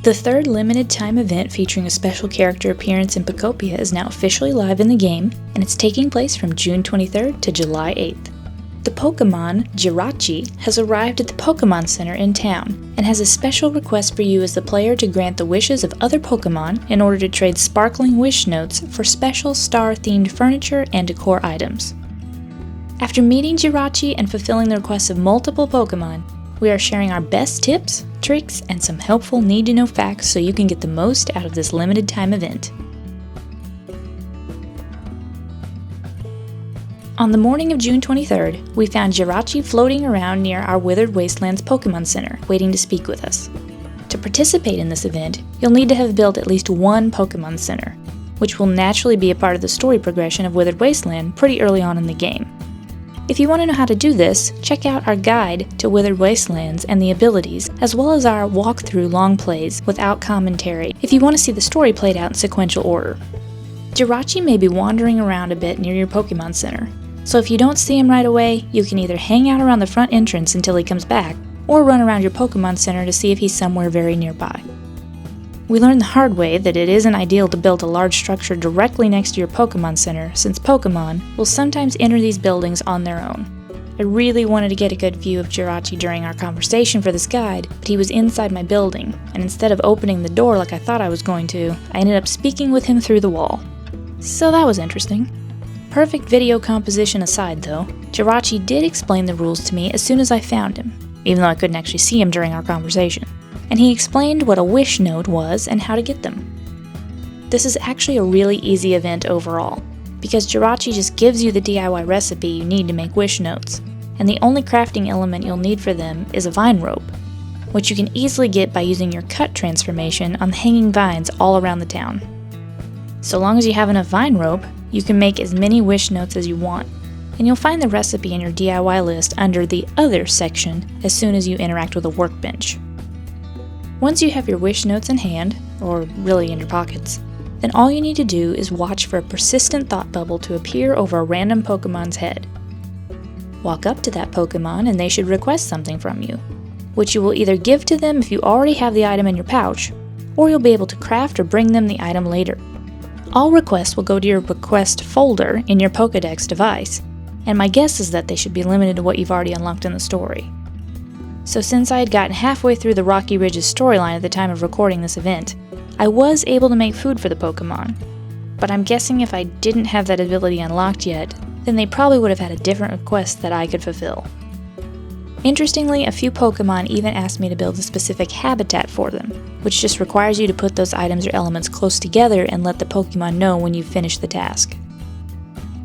The third limited time event featuring a special character appearance in Pokopia is now officially live in the game, and it's taking place from June 23rd to July 8th. The Pokemon Jirachi has arrived at the Pokemon Center in town, and has a special request for you as the player to grant the wishes of other Pokemon in order to trade sparkling wish notes for special star-themed furniture and decor items. After meeting Jirachi and fulfilling the requests of multiple Pokemon, we are sharing our best tips, tricks, and some helpful need-to-know facts so you can get the most out of this limited time event. On the morning of June 23rd, we found Jirachi floating around near our Withered Wastelands Pokemon Center, waiting to speak with us. To participate in this event, you'll need to have built at least one Pokemon Center, which will naturally be a part of the story progression of Withered Wasteland pretty early on in the game. If you want to know how to do this, check out our guide to Withered Wastelands and the abilities, as well as our walkthrough long plays without commentary if you want to see the story played out in sequential order. Jirachi may be wandering around a bit near your Pokemon Center, so if you don't see him right away, you can either hang out around the front entrance until he comes back, or run around your Pokemon Center to see if he's somewhere very nearby. We learned the hard way that it isn't ideal to build a large structure directly next to your Pokemon Center, since Pokemon will sometimes enter these buildings on their own. I really wanted to get a good view of Jirachi during our conversation for this guide, but he was inside my building, and instead of opening the door like I thought I was going to, I ended up speaking with him through the wall. So that was interesting. Perfect video composition aside though, Jirachi did explain the rules to me as soon as I found him, even though I couldn't actually see him during our conversation. And he explained what a wish note was and how to get them. This is actually a really easy event overall, because Jirachi just gives you the DIY recipe you need to make wish notes, and the only crafting element you'll need for them is a vine rope, which you can easily get by using your cut transformation on the hanging vines all around the town. So long as you have enough vine rope, you can make as many wish notes as you want, and you'll find the recipe in your DIY list under the Other section as soon as you interact with a workbench. Once you have your wish notes in hand, or really in your pockets, then all you need to do is watch for a persistent thought bubble to appear over a random Pokemon's head. Walk up to that Pokemon and they should request something from you, which you will either give to them if you already have the item in your pouch, or you'll be able to craft or bring them the item later. All requests will go to your request folder in your Pokédex device, and my guess is that they should be limited to what you've already unlocked in the story. So since I had gotten halfway through the Rocky Ridge's storyline at the time of recording this event, I was able to make food for the Pokemon, but I'm guessing if I didn't have that ability unlocked yet, then they probably would have had a different request that I could fulfill. Interestingly, a few Pokemon even asked me to build a specific habitat for them, which just requires you to put those items or elements close together and let the Pokemon know when you've finished the task.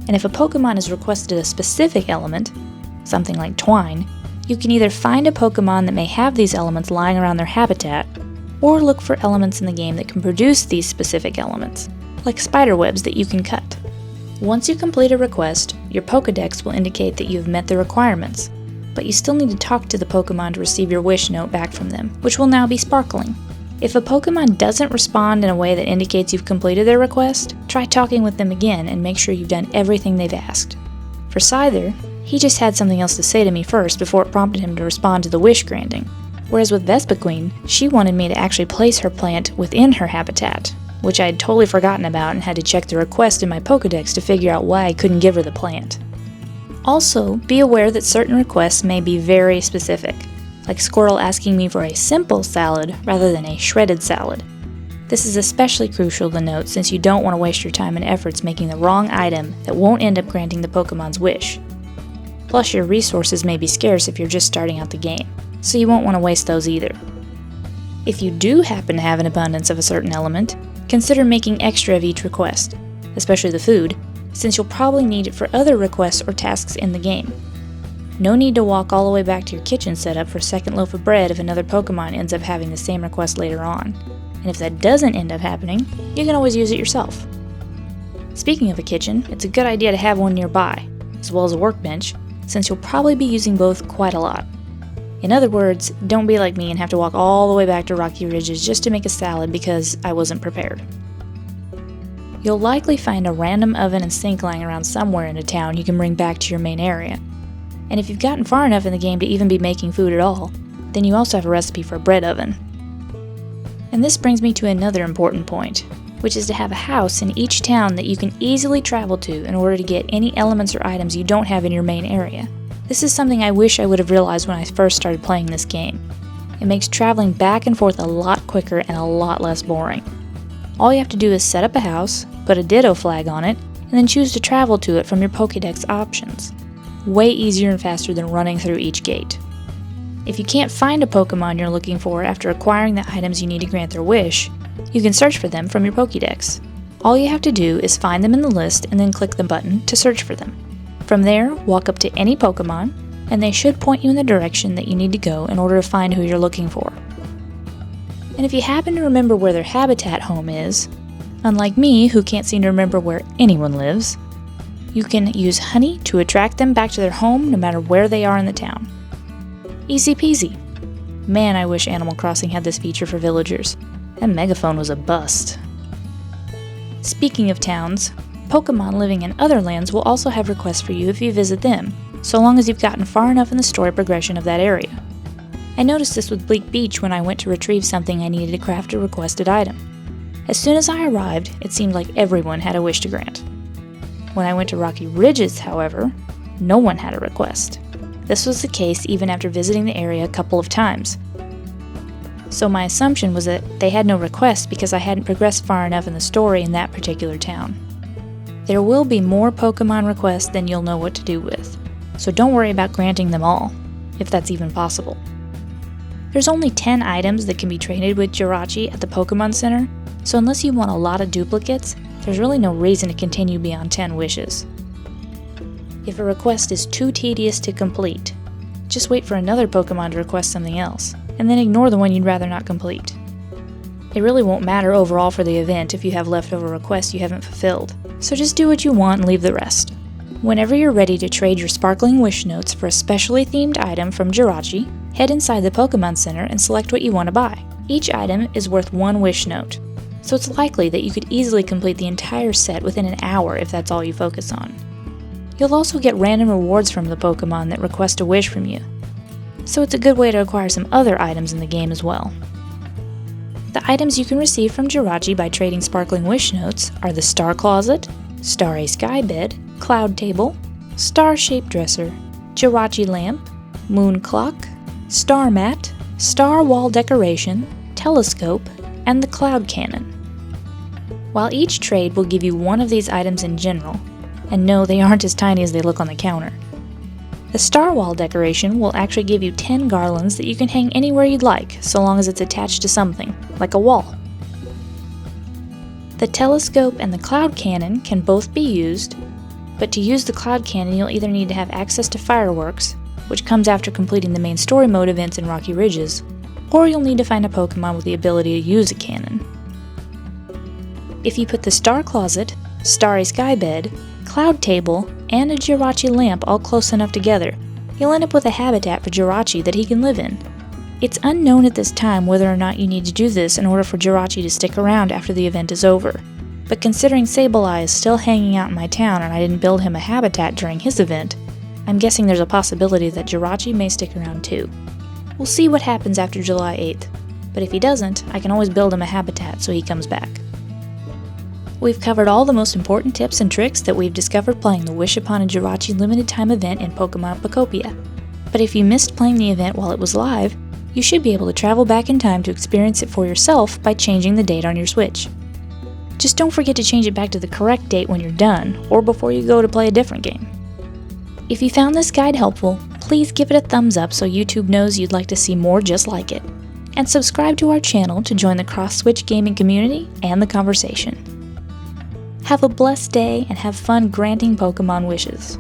And if a Pokemon has requested a specific element, something like twine, you can either find a Pokemon that may have these elements lying around their habitat, or look for elements in the game that can produce these specific elements, like spider webs that you can cut. Once you complete a request, your Pokédex will indicate that you've met the requirements, but you still need to talk to the Pokemon to receive your wish note back from them, which will now be sparkling. If a Pokemon doesn't respond in a way that indicates you've completed their request, try talking with them again and make sure you've done everything they've asked. For Scyther, he just had something else to say to me first before it prompted him to respond to the wish granting. Whereas with Vespiquen, she wanted me to actually place her plant within her habitat, which I had totally forgotten about and had to check the request in my Pokédex to figure out why I couldn't give her the plant. Also, be aware that certain requests may be very specific, like Squirtle asking me for a simple salad rather than a shredded salad. This is especially crucial to note since you don't want to waste your time and efforts making the wrong item that won't end up granting the Pokemon's wish. Plus, your resources may be scarce if you're just starting out the game, so you won't want to waste those either. If you do happen to have an abundance of a certain element, consider making extra of each request, especially the food, since you'll probably need it for other requests or tasks in the game. No need to walk all the way back to your kitchen setup for a second loaf of bread if another Pokemon ends up having the same request later on. And if that doesn't end up happening, you can always use it yourself. Speaking of a kitchen, it's a good idea to have one nearby, as well as a workbench, since you'll probably be using both quite a lot. In other words, don't be like me and have to walk all the way back to Rocky Ridges just to make a salad because I wasn't prepared. You'll likely find a random oven and sink lying around somewhere in a town you can bring back to your main area. And if you've gotten far enough in the game to even be making food at all, then you also have a recipe for a bread oven. And this brings me to another important point, which is to have a house in each town that you can easily travel to in order to get any elements or items you don't have in your main area. This is something I wish I would have realized when I first started playing this game. It makes traveling back and forth a lot quicker and a lot less boring. All you have to do is set up a house, put a Ditto flag on it, and then choose to travel to it from your Pokédex options. Way easier and faster than running through each gate. If you can't find a Pokemon you're looking for after acquiring the items you need to grant their wish, you can search for them from your Pokédex. All you have to do is find them in the list and then click the button to search for them. From there, walk up to any Pokemon, and they should point you in the direction that you need to go in order to find who you're looking for. And if you happen to remember where their habitat home is, unlike me who can't seem to remember where anyone lives, you can use honey to attract them back to their home no matter where they are in the town. Easy peasy. Man, I wish Animal Crossing had this feature for villagers. That megaphone was a bust. Speaking of towns, Pokemon living in other lands will also have requests for you if you visit them, so long as you've gotten far enough in the story progression of that area. I noticed this with Bleak Beach when I went to retrieve something I needed to craft a requested item. As soon as I arrived, it seemed like everyone had a wish to grant. When I went to Rocky Ridges, however, no one had a request. This was the case even after visiting the area a couple of times. So my assumption was that they had no request because I hadn't progressed far enough in the story in that particular town. There will be more Pokemon requests than you'll know what to do with, so don't worry about granting them all, if that's even possible. There's only 10 items that can be traded with Jirachi at the Pokemon Center, so unless you want a lot of duplicates, there's really no reason to continue beyond 10 wishes. If a request is too tedious to complete, just wait for another Pokemon to request something else, and then ignore the one you'd rather not complete. It really won't matter overall for the event if you have leftover requests you haven't fulfilled, so just do what you want and leave the rest. Whenever you're ready to trade your sparkling wish notes for a specially themed item from Jirachi, head inside the Pokemon Center and select what you want to buy. Each item is worth 1 wish note, so it's likely that you could easily complete the entire set within an hour if that's all you focus on. You'll also get random rewards from the Pokemon that request a wish from you, so it's a good way to acquire some other items in the game as well. The items you can receive from Jirachi by trading Sparkling Wish Notes are the Star Closet, Starry Sky Bed, Cloud Table, Star Shape Dresser, Jirachi Lamp, Moon Clock, Star Mat, Star Wall Decoration, Telescope, and the Cloud Cannon. While each trade will give you one of these items in general, and no, they aren't as tiny as they look on the counter, the Star Wall decoration will actually give you 10 garlands that you can hang anywhere you'd like, so long as it's attached to something, like a wall. The Telescope and the Cloud Cannon can both be used, but to use the Cloud Cannon you'll either need to have access to fireworks, which comes after completing the main story mode events in Rocky Ridges, or you'll need to find a Pokemon with the ability to use a cannon. If you put the Star Closet, Starry Sky Bed, Cloud Table, and a Jirachi Lamp all close enough together, you'll end up with a habitat for Jirachi that he can live in. It's unknown at this time whether or not you need to do this in order for Jirachi to stick around after the event is over, but considering Sableye is still hanging out in my town and I didn't build him a habitat during his event, I'm guessing there's a possibility that Jirachi may stick around too. We'll see what happens after July 8th, but if he doesn't, I can always build him a habitat so he comes back. We've covered all the most important tips and tricks that we've discovered playing the Wish Upon a Jirachi limited time event in Pokemon Pokopia. But if you missed playing the event while it was live, you should be able to travel back in time to experience it for yourself by changing the date on your Switch. Just don't forget to change it back to the correct date when you're done, or before you go to play a different game. If you found this guide helpful, please give it a thumbs up so YouTube knows you'd like to see more just like it. And subscribe to our channel to join the cross-Switch gaming community and the conversation. Have a blessed day and have fun granting Pokemon wishes.